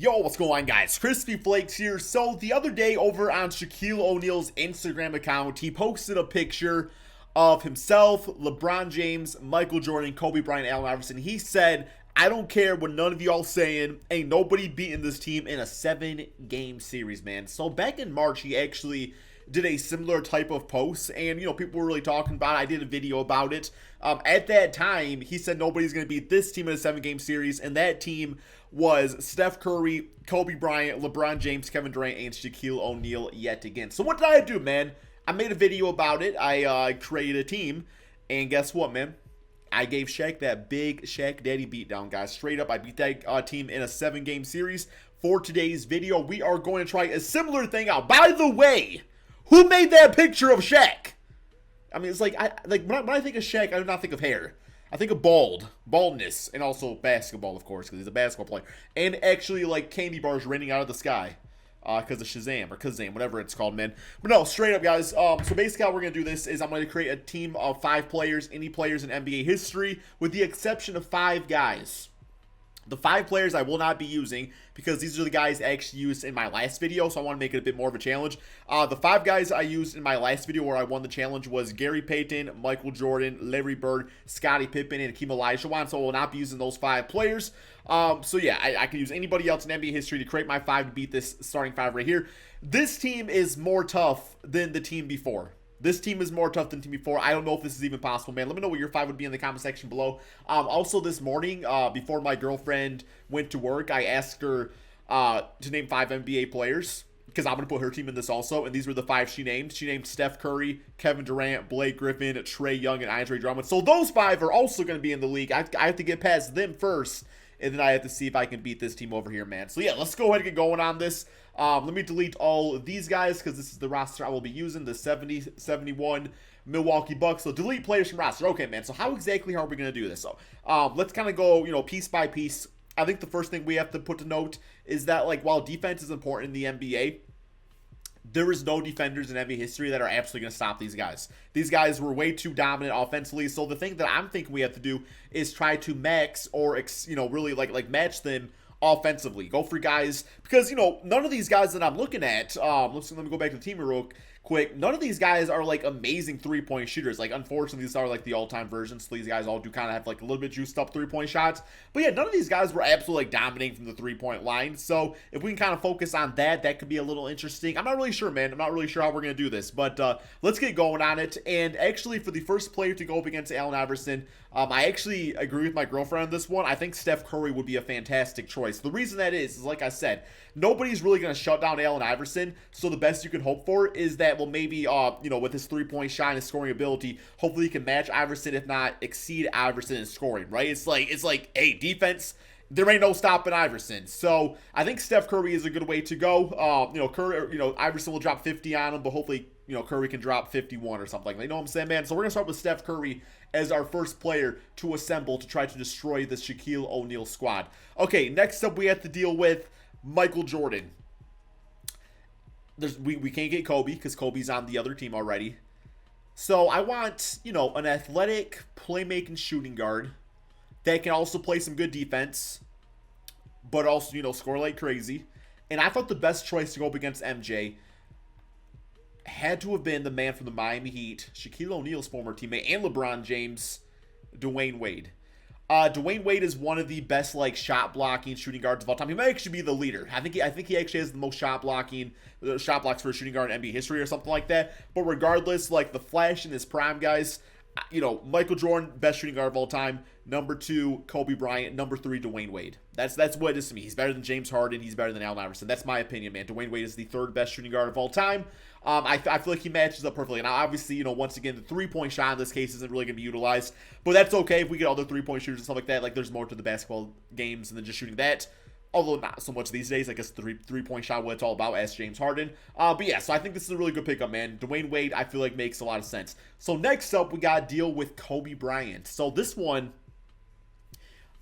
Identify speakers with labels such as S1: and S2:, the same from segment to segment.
S1: Yo, what's going on, guys? Crispy Flakes here. So the other day over on Shaquille O'Neal's Instagram account, he posted a picture of himself, LeBron James, Michael Jordan, Kobe Bryant, Allen Iverson. He said, I don't care what none of y'all saying. Ain't nobody beating this team in a 7-game series, man. So back in March, he actually did a similar type of post, and people were really talking about it. I did a video about it. At that time, he said nobody's going to beat this team in a 7-game series, and that team was Steph Curry, Kobe Bryant, LeBron James, Kevin Durant, and Shaquille O'Neal yet again. So what did I do, man? I made a video about it. I created a team, and guess what, man? I gave Shaq that big Shaq Daddy beatdown, guys. Straight up, I beat that team in a 7-game series. For today's video, we are going to try a similar thing out. By the way, who made that picture of Shaq? I mean, it's like when I think of Shaq, I do not think of hair. I think of baldness, and also basketball, of course, because he's a basketball player. And actually, like, candy bars raining out of the sky because of Shazam, or Kazam, whatever it's called, man. But no, straight up, guys. So basically how we're going to do this is I'm going to create a team of 5 players, any players in NBA history, with the exception of 5 guys. The 5 players I will not be using because these are the guys I actually used in my last video, so I want to make it a bit more of a challenge. The 5 guys I used in my last video where I won the challenge was Gary Payton, Michael Jordan, Larry Bird, Scottie Pippen, and Hakeem Olajuwon, so I will not be using those 5 players. So yeah, I can use anybody else in NBA history to create my 5 to beat this starting 5 right here. This team is more tough than the team before. This team is more tough than the team before. I don't know if this is even possible, man. Let me know what your 5 would be in the comment section below. Also, this morning, before my girlfriend went to work, I asked her to name 5 NBA players because I'm going to put her team in this also, and these were the 5 she named. She named Steph Curry, Kevin Durant, Blake Griffin, Trae Young, and Andre Drummond. So those 5 are also going to be in the league. I have to get past them first, and then I have to see if I can beat this team over here, man. So yeah, let's go ahead and get going on this. Let me delete all of these guys because this is the roster I will be using, the 70-71 Milwaukee Bucks. So delete players from roster. Okay, man. So how exactly are we going to do this? So let's kind of go, piece by piece. I think the first thing we have to put to note is that, like, while defense is important in the NBA, there is no defenders in NBA history that are absolutely going to stop these guys. These guys were way too dominant offensively. So the thing that I'm thinking we have to do is try to max or, really like match them offensively. Go for guys, because none of these guys that I'm looking at, let me go back to the team real quick. None of these guys are like amazing 3-point shooters. Like, unfortunately, these are like the all-time versions, so these guys all do kind of have like a little bit juiced up 3-point shots. But yeah, none of these guys were absolutely like dominating from the 3-point line. So if we can kind of focus on that, that could be a little interesting. I'm not really sure, man. I'm not really sure how we're gonna do this, but let's get going on it. And actually, for the first player to go up against Allen Iverson, I actually agree with my girlfriend on this one. I think Steph Curry would be a fantastic choice. The reason that is like I said, nobody's really going to shut down Allen Iverson, so the best you can hope for is that, well, maybe, with his 3-point shot and his scoring ability, hopefully he can match Iverson, if not exceed Iverson in scoring, right? It's like, hey, defense, there ain't no stopping Iverson. So I think Steph Curry is a good way to go. Iverson will drop 50 on him, but hopefully, Curry can drop 51 or something. You know what I'm saying, man? So we're going to start with Steph Curry as our first player to assemble to try to destroy the Shaquille O'Neal squad. Okay, next up we have to deal with Michael Jordan. We can't get Kobe because Kobe's on the other team already. So I want, an athletic playmaking shooting guard that can also play some good defense, but also, score like crazy. And I thought the best choice to go up against MJ had to have been the man from the Miami Heat, Shaquille O'Neal's former teammate, and LeBron James, Dwayne Wade. Dwayne Wade is one of the best, like, shot blocking shooting guards of all time. He might actually be the leader. I think he actually has the most shot blocks for a shooting guard in NBA history or something like that. But regardless, like, the flash in his prime, guys, Michael Jordan, best shooting guard of all time. Number 2, Kobe Bryant. Number 3, Dwayne Wade. That's what it is to me. He's better than James Harden. He's better than Allen Iverson. That's my opinion, man. Dwayne Wade is the 3rd best shooting guard of all time. I feel like he matches up perfectly. Now, obviously, once again, the 3-point shot in this case isn't really going to be utilized. But that's okay if we get other 3-point shooters and stuff like that. Like, there's more to the basketball games than just shooting that. Although not so much these days. I guess the three-point shot, what it's all about, as James Harden. But yeah, so I think this is a really good pickup, man. Dwayne Wade, I feel like, makes a lot of sense. So next up, we got to deal with Kobe Bryant. So this one,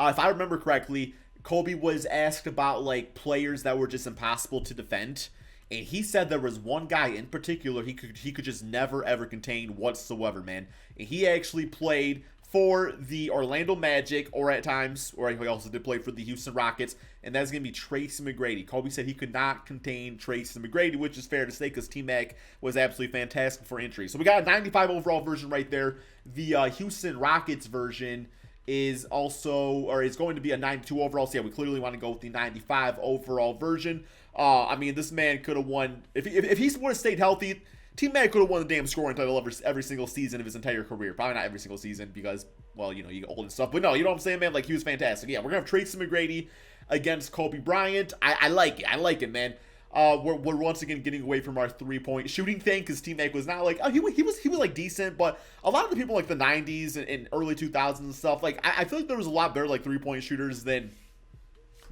S1: if I remember correctly, Kobe was asked about, like, players that were just impossible to defend. And he said there was one guy in particular he could just never, ever contain whatsoever, man. And he actually played for the Orlando Magic, or at times, or he also did play for the Houston Rockets, and that's going to be Tracy McGrady. Kobe said he could not contain Tracy McGrady, which is fair to say because T-Mac was absolutely fantastic for injury. So we got a 95 overall version right there. The Houston Rockets version is also, or is going to be a 92 overall. So yeah, we clearly want to go with the 95 overall version. I mean, this man could have won, if he would have stayed healthy, T-Mac could have won the damn scoring title every single season of his entire career. Probably not every single season because, well, you know, you get old and stuff. But no, you know what I'm saying, man? Like, he was fantastic. Yeah, we're going to have Tracy McGrady against Kobe Bryant. I like it. I like it, man. We're once again getting away from our three-point shooting thing because T-Mac was not like, oh, he was like decent, but a lot of the people like the 90s and early 2000s and stuff, like, I feel like there was a lot better like three-point shooters than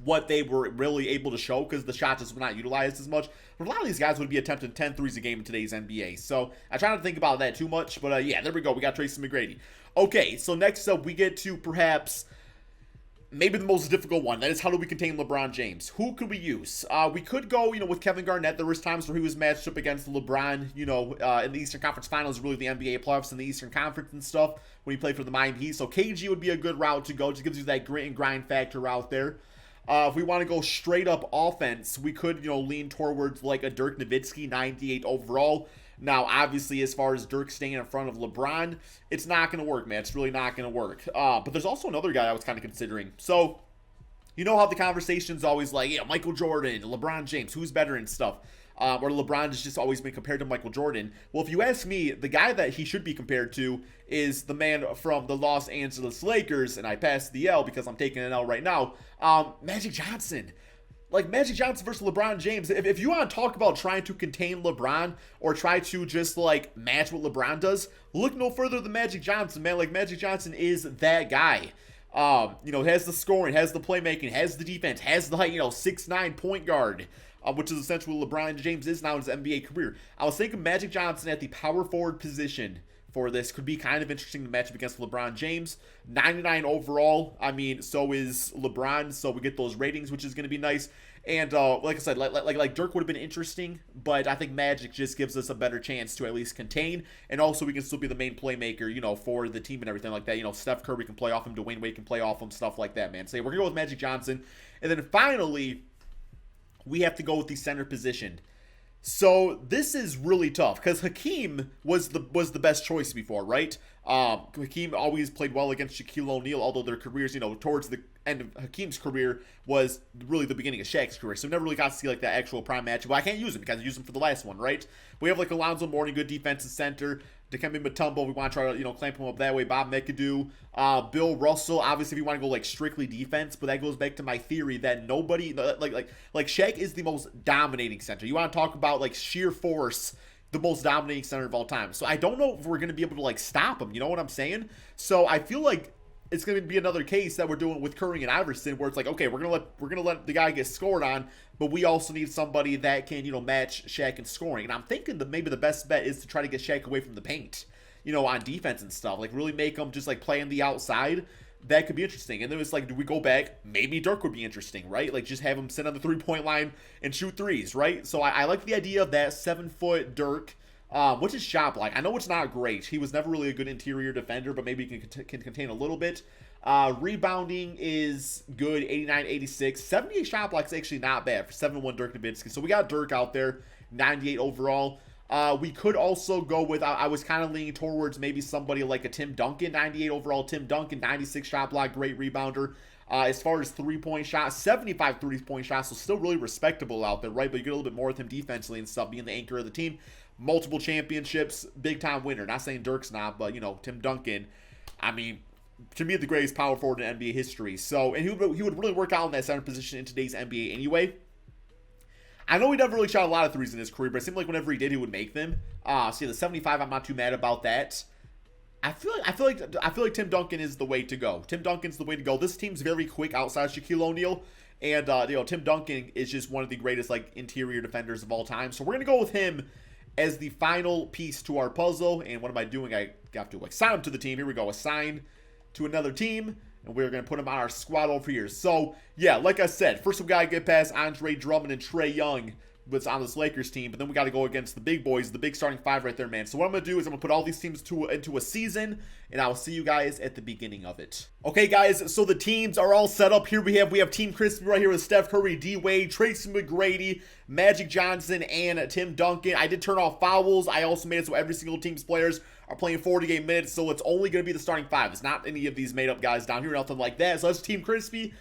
S1: what they were really able to show because the shot just was not utilized as much. But a lot of these guys would be attempting 10 threes a game in today's NBA. So I try not to think about that too much. But yeah, there we go. We got Tracy McGrady. Okay, so next up we get to perhaps maybe the most difficult one. That is, how do we contain LeBron James? Who could we use? We could go, you know, with Kevin Garnett. There was times where he was matched up against LeBron, you know, in the Eastern Conference Finals, really the NBA playoffs in the Eastern Conference and stuff when he played for the Miami Heat. So KG would be a good route to go. Just gives you that grit and grind factor out there. If we want to go straight up offense, we could, you know, lean towards like a Dirk Nowitzki, 98 overall. Now, obviously, as far as Dirk staying in front of LeBron, it's not going to work, man. It's really not going to work. But there's also another guy I was kind of considering. So, you know how the conversation's always like, yeah, Michael Jordan, LeBron James, who's better and stuff. Or LeBron has just always been compared to Michael Jordan. Well, if you ask me, the guy that he should be compared to is the man from the Los Angeles Lakers, and I passed the L because I'm taking an L right now, Magic Johnson. Like, Magic Johnson versus LeBron James. If you want to talk about trying to contain LeBron or try to just, like, match what LeBron does, look no further than Magic Johnson, man. Like, Magic Johnson is that guy. You know, has the scoring, has the playmaking, has the defense, has the, you know, 6'9" point guard. Which is essentially what LeBron James is now in his NBA career. I was thinking Magic Johnson at the power forward position for this could be kind of interesting to match up against LeBron James. 99 overall. I mean, so is LeBron, so we get those ratings, which is going to be nice. And like I said, like Dirk would have been interesting, but I think Magic just gives us a better chance to at least contain, and also we can still be the main playmaker, you know, for the team and everything like that. You know, Steph Curry can play off him, Dwayne Wade can play off him, stuff like that, man. So yeah, we're going to go with Magic Johnson. And then finally, we have to go with the center position. So this is really tough because Hakeem was the best choice before, right? Hakeem always played well against Shaquille O'Neal, although their careers, you know, towards the end of Hakeem's career was really the beginning of Shaq's career. So we never really got to see like that actual prime match. Well, I can't use him because I used him for the last one, right? We have like Alonzo Mourning, good defensive center. Dikembe Mutombo, we want to try to, you know, clamp him up that way. Bob McAdoo, Bill Russell. Obviously, if you want to go like strictly defense, but that goes back to my theory that nobody like Shaq is the most dominating center. You want to talk about like sheer force, the most dominating center of all time. So I don't know if we're gonna be able to like stop him. You know what I'm saying? So I feel like it's going to be another case that we're doing with Curry and Iverson, where it's like, okay, we're gonna let the guy get scored on, but we also need somebody that can, you know, match Shaq in scoring. And I'm thinking that maybe the best bet is to try to get Shaq away from the paint, you know, on defense and stuff. Like really make him just like play on the outside. That could be interesting. And then it's like, do we go back? Maybe Dirk would be interesting, right? Like just have him sit on the 3-point line and shoot threes, right? So I like the idea of that 7-foot Dirk. What's his shot block? I know it's not great. He was never really a good interior defender, but maybe he can contain a little bit. Rebounding is good, 89, 86. 78 shot block is actually not bad for 7-1 Dirk Nowitzki. So we got Dirk out there, 98 overall. We could also go with, I was kind of leaning towards maybe somebody like a Tim Duncan, 98 overall. Tim Duncan, 96 shot block, great rebounder. As far as 3-point shots, 75 3-point shots, so still really respectable out there, right? But you get a little bit more with him defensively and stuff, being the anchor of the team. Multiple championships, big-time winner. Not saying Dirk's not, but, you know, Tim Duncan, I mean, to me, the greatest power forward in NBA history. So, and he would really work out in that center position in today's NBA anyway. I know he never really shot a lot of threes in his career, but it seemed like whenever he did, he would make them. So yeah, the 75, I'm not too mad about that. I feel like Tim Duncan is the way to go. Tim Duncan's the way to go. This team's very quick outside Shaquille O'Neal, and you know, Tim Duncan is just one of the greatest like interior defenders of all time. So we're gonna go with him as the final piece to our puzzle. And what am I doing? I have to assign him to the team. Here we go. Assign to another team. And we're going to put him on our squad over here. So, yeah, like I said, first we got to get past Andre Drummond and Trae Young. was on this Lakers team, but then we got to go against the big boys, the big starting five right there, man. So what I'm going to do is I'm going to put all these teams into a season, and I will see you guys at the beginning of it. Okay, guys, so the teams are all set up. Here we have Team Crispy right here with Steph Curry, D. Wade, Tracy McGrady, Magic Johnson, and Tim Duncan. I did turn off fouls. I also made it so every single team's players are playing 40 game minutes, so it's only going to be the starting five. It's not any of these made-up guys down here, nothing like that. So that's Team Crispy.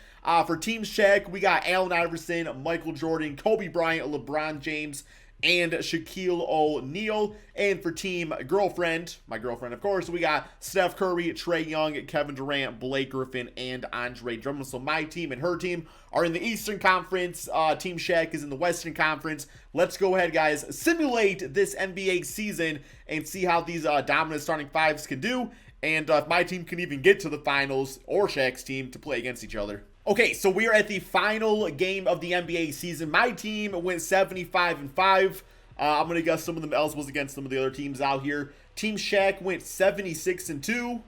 S1: For Team Shaq, we got Allen Iverson, Michael Jordan, Kobe Bryant, LeBron James, and Shaquille O'Neal. And for Team Girlfriend, my girlfriend, of course, we got Steph Curry, Trae Young, Kevin Durant, Blake Griffin, and Andre Drummond. So my team and her team are in the Eastern Conference. Team Shaq is in the Western Conference. Let's go ahead, guys, simulate this NBA season and see how these dominant starting fives can do. And if my team can even get to the finals, or Shaq's team, to play against each other. Okay, so we are at the final game of the NBA season. My team went 75-5. I'm going to guess some of them else was against some of the other teams out here. Team Shaq went 76-2.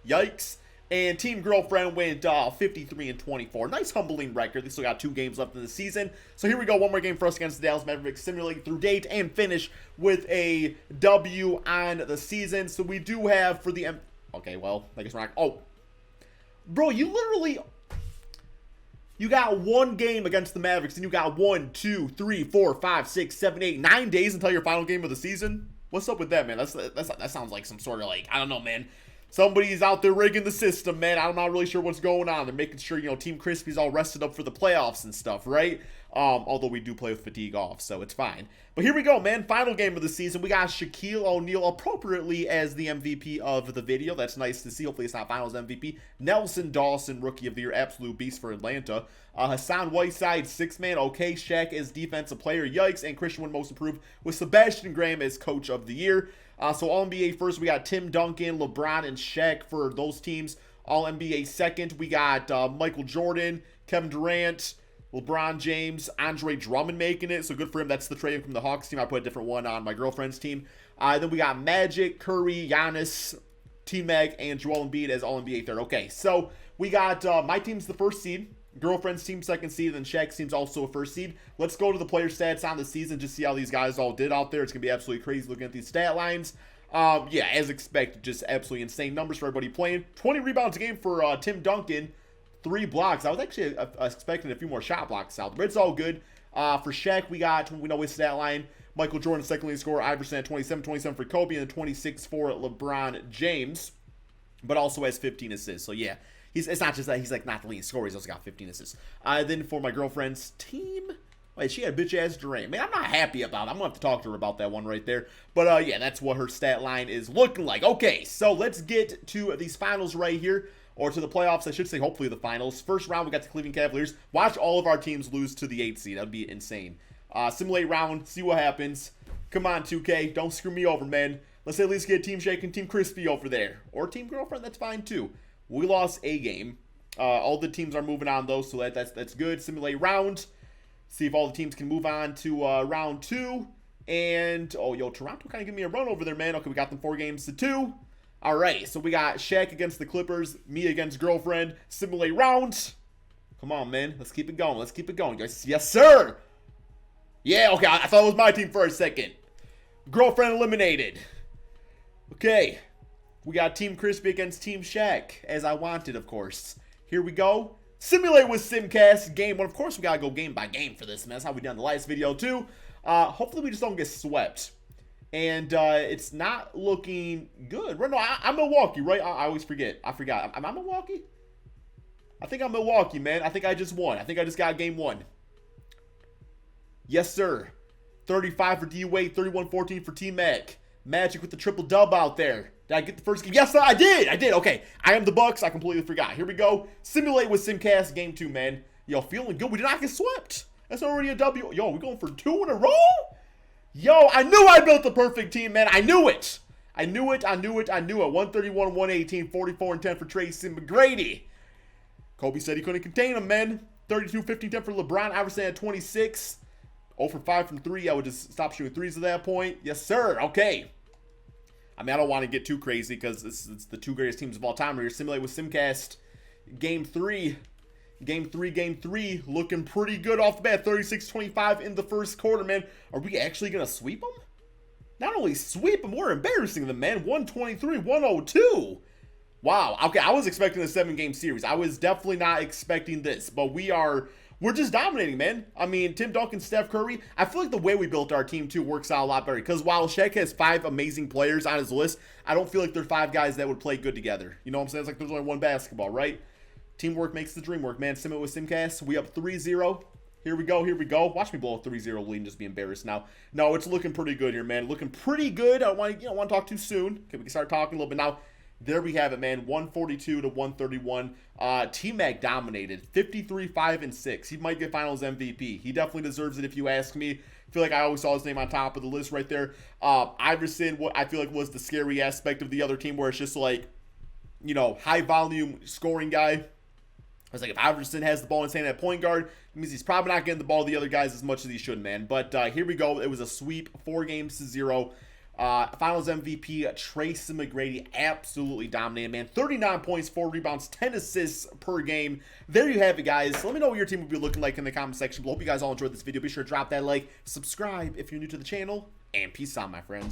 S1: Yikes. And Team Girlfriend went 53-24. Nice humbling record. They still got 2 games left in the season. So here we go. One more game for us against the Dallas Mavericks. Simulate through date and finish with a W on the season. So we do have for the... Okay, well, I guess we're not... Oh. Bro, you literally... You got 1 game against the Mavericks, and you got 1, 2, 3, 4, 5, 6, 7, 8, 9 days until your final game of the season? What's up with that, man? That sounds like some sort of, like, I don't know, man. Somebody's out there rigging the system, man. I'm not really sure what's going on. They're making sure, you know, Team Crispy's all rested up for the playoffs and stuff, right? Although we do play with fatigue off, so it's fine. But here we go, man. Final game of the season. We got Shaquille O'Neal appropriately as the MVP of the video. That's nice to see. Hopefully it's not Finals MVP. Nelson Dawson, Rookie of the Year. Absolute beast for Atlanta. Hassan Whiteside, 6-man. Okay. Shaq as Defensive Player. Yikes. And Christian Wood, Most Improved, with Sebastian Graham as Coach of the Year. So All-NBA first, we got Tim Duncan, LeBron, and Shaq for those teams. All-NBA second, we got Michael Jordan, Kevin Durant, LeBron James, Andre Drummond making it, so good for him. That's the trade from the Hawks team. I put a different one on my girlfriend's team. Then we got Magic, Curry, Giannis, T-Mac, and Joel Embiid as All-NBA third. Okay, so we got my team's the first seed, girlfriend's team second seed, and then Shaq's team's also a first seed. Let's go to the player stats on the season, just see how these guys all did out there. It's going to be absolutely crazy looking at these stat lines. Yeah, as expected, just absolutely insane numbers for everybody playing. 20 rebounds a game for Tim Duncan. 3 blocks. I was actually expecting a few more shot blocks out, but it's all good. For Shaq, we know his stat line. Michael Jordan, second leading scorer. Iverson at 27 for Kobe, and then 26 for LeBron James, but also has 15 assists. So yeah, it's not just that he's like not the leading scorer. He's also got 15 assists. Then for my girlfriend's team, wait, she had bitch ass Durant. Man, I'm not happy about it. I'm gonna have to talk to her about that one right there. But yeah, that's what her stat line is looking like. Okay, so let's get to these finals right here. Or to the playoffs, I should say, hopefully the finals. First round, we got the Cleveland Cavaliers. Watch all of our teams lose to the 8th seed. That would be insane. Simulate round, see what happens. Come on, 2K. Don't screw me over, man. Let's at least get Team Shaq and Team Crispy over there. Or Team Girlfriend, that's fine, too. We lost a game. All the teams are moving on, though, so that's good. Simulate round. See if all the teams can move on to round 2. And, oh, yo, Toronto kind of give me a run over there, man. Okay, we got them 4-2. All right, so we got Shaq against the Clippers, me against Girlfriend, simulate round. Come on, man. Let's keep it going. Let's keep it going, guys. Yes, sir. Yeah, okay. I thought it was my team for a second. Girlfriend eliminated. Okay. We got Team Crispy against Team Shaq, as I wanted, of course. Here we go. Simulate with Simcast, game 1. Of course, we got to go game by game for this, man. That's how we done the last video, too. Hopefully, we just don't get swept. And it's not looking good. No, I'm Milwaukee, right? I always forget. I forgot. Am I Milwaukee? I think I'm Milwaukee, man. I think I just won. I think I just got game 1. Yes, sir. 35 for D. Wade, 31-14 for T-Mac. Magic with the triple-dub out there. Did I get the first game? Yes, I did. I did. Okay. I am the Bucks. I completely forgot. Here we go. Simulate with Simcast, game 2, man. Yo, feeling good. We did not get swept. That's already a W. Yo, we're going for 2 in a row? Yo, I knew I built the perfect team, man. I knew it. I knew it. 131, 118, 44, and 10 for Tracy McGrady. Kobe said he couldn't contain him, man. 32, 15, 10 for LeBron. Iverson at 26. 0 for 5 from 3. I would just stop shooting threes at that point. Yes, sir. Okay. I mean, I don't want to get too crazy because it's the 2 greatest teams of all time. We're here. Simulate with Simcast. Game 3. Game three, looking pretty good off the bat. 36-25 in the first quarter, man. Are we actually going to sweep them? Not only sweep them, we're embarrassing them, man. 123-102. Wow. Okay, I was expecting a 7-game series. I was definitely not expecting this, but we're just dominating, man. I mean, Tim Duncan, Steph Curry, I feel like the way we built our team, too, works out a lot better. Because while Shaq has 5 amazing players on his list, I don't feel like they're 5 guys that would play good together. You know what I'm saying? It's like there's only one basketball, right? Teamwork makes the dream work, man. Sim it with Simcast. We up 3-0. Here we go. Watch me blow a 3-0 lead and just be embarrassed now. No, it's looking pretty good here, man. Looking pretty good. I don't want to talk too soon. Okay, we can start talking a little bit now. There we have it, man. 142-131. T-Mac dominated. 53-5-6. He might get Finals MVP. He definitely deserves it if you ask me. I feel like I always saw his name on top of the list right there. Iverson, what I feel like was the scary aspect of the other team, where it's just like, you know, high volume scoring guy. I was like, if Iverson has the ball in his hand at point guard, it means he's probably not getting the ball to the other guys as much as he should, man. But here we go. It was a sweep, 4-0. Finals MVP, Tracy McGrady, absolutely dominated, man. 39 points, 4 rebounds, 10 assists per game. There you have it, guys. Let me know what your team would be looking like in the comment section below. Hope you guys all enjoyed this video. Be sure to drop that like, subscribe if you're new to the channel, and peace out, my friends.